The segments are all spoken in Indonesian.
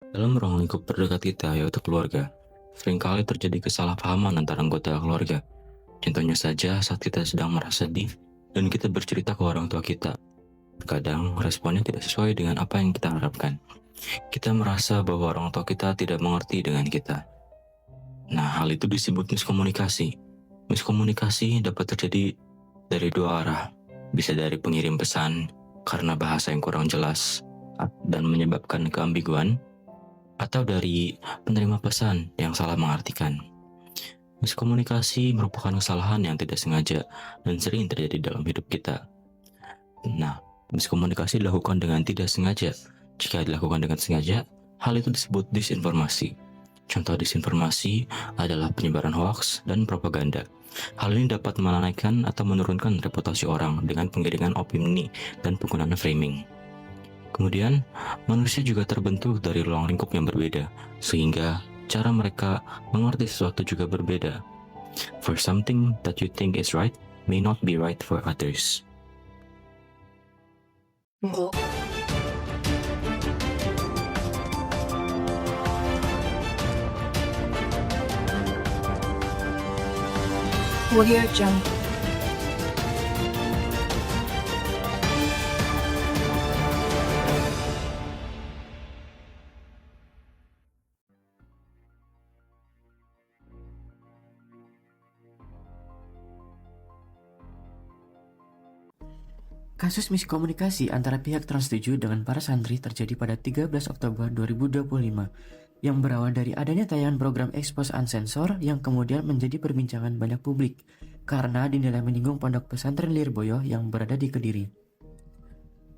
Dalam ruang lingkup terdekat kita, yaitu keluarga, seringkali terjadi kesalahpahaman antara anggota keluarga. Contohnya saja saat kita sedang merasa sedih dan kita bercerita ke orang tua kita. Terkadang responnya tidak sesuai dengan apa yang kita harapkan. Kita merasa bahwa orang tua kita tidak mengerti dengan kita. Nah, hal itu disebut miskomunikasi. Miskomunikasi dapat terjadi dari dua arah. Bisa dari pengirim pesan karena bahasa yang kurang jelas dan menyebabkan keambiguan, atau dari penerima pesan yang salah mengartikan. Miskomunikasi merupakan kesalahan yang tidak sengaja dan sering terjadi dalam hidup kita. Nah, miskomunikasi dilakukan dengan tidak sengaja. Jika dilakukan dengan sengaja, hal itu disebut disinformasi. Contoh disinformasi adalah penyebaran hoaks dan propaganda. Hal ini dapat menaikkan atau menurunkan reputasi orang dengan penggiringan opini dan penggunaan framing. Kemudian, manusia juga terbentuk dari ruang lingkup yang berbeda, sehingga cara mereka mengerti sesuatu juga berbeda. For something that you think is right may not be right for others. Audio Jungle. Kasus miskomunikasi antara pihak Trans 7 dengan para santri terjadi pada 13 Oktober 2025 yang berawal dari adanya tayangan program Expose Unsensor yang kemudian menjadi perbincangan banyak publik karena dinilai menyinggung pondok pesantren Lirboyo yang berada di Kediri.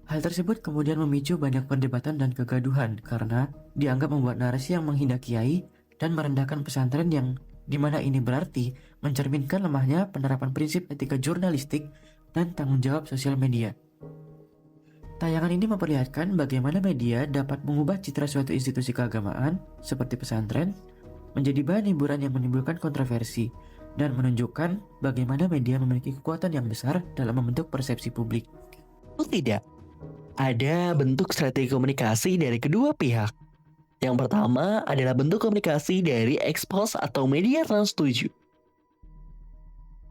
Hal tersebut kemudian memicu banyak perdebatan dan kegaduhan karena dianggap membuat narasi yang menghina kiai dan merendahkan pesantren yang dimana ini berarti mencerminkan lemahnya penerapan prinsip etika jurnalistik dan tanggung jawab sosial media. Tayangan ini memperlihatkan bagaimana media dapat mengubah citra suatu institusi keagamaan seperti pesantren menjadi bahan hiburan yang menimbulkan kontroversi dan menunjukkan bagaimana media memiliki kekuatan yang besar dalam membentuk persepsi publik. Tidak, ada bentuk strategi komunikasi dari kedua pihak. Yang pertama adalah bentuk komunikasi dari Expose atau media Trans 7.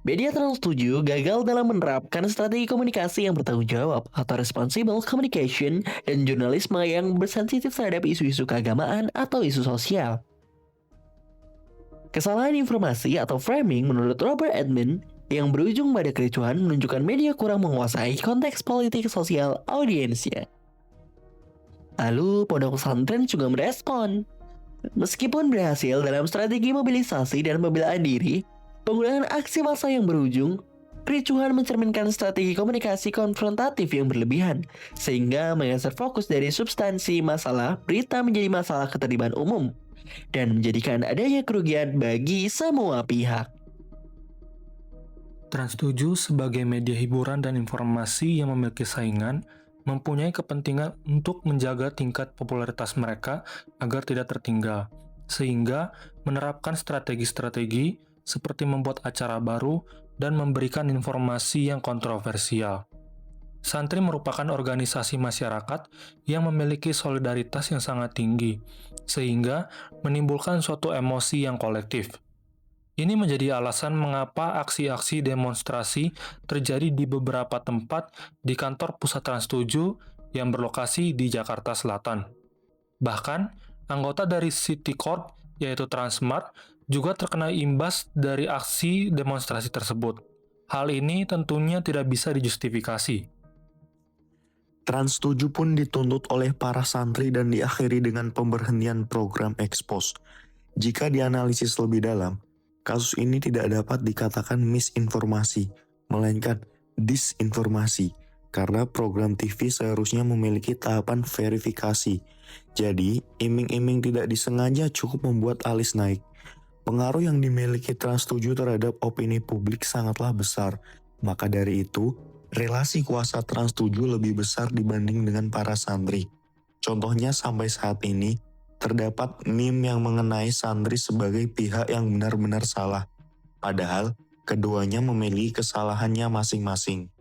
Media Trans 7 gagal dalam menerapkan strategi komunikasi yang bertanggung jawab atau responsible communication dan jurnalisme yang bersensitif terhadap isu-isu keagamaan atau isu sosial. Kesalahan informasi atau framing menurut Robert Edmond yang berujung pada kericuhan menunjukkan media kurang menguasai konteks politik sosial audiensnya. Lalu pondok pesantren juga merespon. Meskipun berhasil dalam strategi mobilisasi dan pembelaan diri, penggunaan aksi massa yang berujung, kericuhan mencerminkan strategi komunikasi konfrontatif yang berlebihan, sehingga menggeser fokus dari substansi masalah berita menjadi masalah ketertiban umum, dan menjadikan adanya kerugian bagi semua pihak. Trans 7 sebagai media hiburan dan informasi yang memiliki saingan, mempunyai kepentingan untuk menjaga tingkat popularitas mereka agar tidak tertinggal, sehingga menerapkan strategi-strategi seperti membuat acara baru dan memberikan informasi yang kontroversial. Santri merupakan organisasi masyarakat yang memiliki solidaritas yang sangat tinggi, sehingga menimbulkan suatu emosi yang kolektif. Ini menjadi alasan mengapa aksi-aksi demonstrasi terjadi di beberapa tempat di kantor pusat Trans 7 yang berlokasi di Jakarta Selatan. Bahkan, anggota dari City Corp, yaitu Transmart, juga terkena imbas dari aksi demonstrasi tersebut. Hal ini tentunya tidak bisa dijustifikasi. Trans 7 pun dituntut oleh para santri dan diakhiri dengan pemberhentian program Expose. Jika dianalisis lebih dalam, kasus ini tidak dapat dikatakan misinformasi, melainkan disinformasi, karena program TV seharusnya memiliki tahapan verifikasi. Jadi, iming-iming tidak disengaja cukup membuat alis naik. Pengaruh yang dimiliki Trans 7 terhadap opini publik sangatlah besar. Maka dari itu, relasi kuasa Trans 7 lebih besar dibanding dengan para santri. Contohnya sampai saat ini, terdapat meme yang mengenai santri sebagai pihak yang benar-benar salah. Padahal, keduanya memiliki kesalahannya masing-masing.